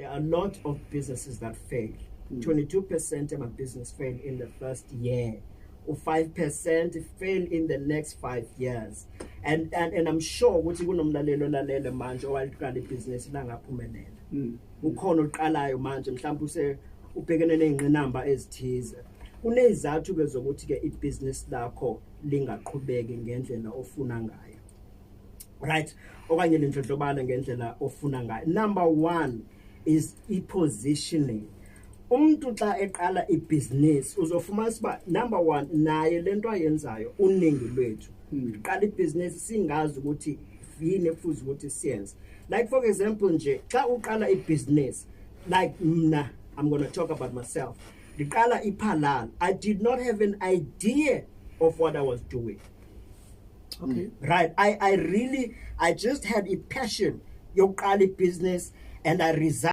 there are a lot of businesses that fail. 22% of a business fail in the first year, or 5% fail in the next 5 years. And I'm sure ukuthi kunomlalelo lalele manje owaqala ibhizinisi la ngaphumelela. Ukhona oqalayo manje mhlawumbe use ubhekene nezingqinamba ezithize. Kunezathu ke zokuthi ke ibhizinisi lakho lingaqhubeki ngendlela ofuna ngayo. Right? Okanye lendlondlobala ngendlela ofuna ngayo. Number 1 is positioning. Umuntu xa eqala ibhizinisi uzofumana siba number 1 naye lento ayenzayo uningi lwethu. Qala ibhizinisi singazi ukuthi yini efuze ukuthi siyenze. Like for example nje xa uqala ibhizinisi, like mna, I'm going to talk about myself. Diqala iphalala, I did not have an idea of what I was doing. Okay. Right. I just had a passion yokuqala ibhizinisi, and I resigned.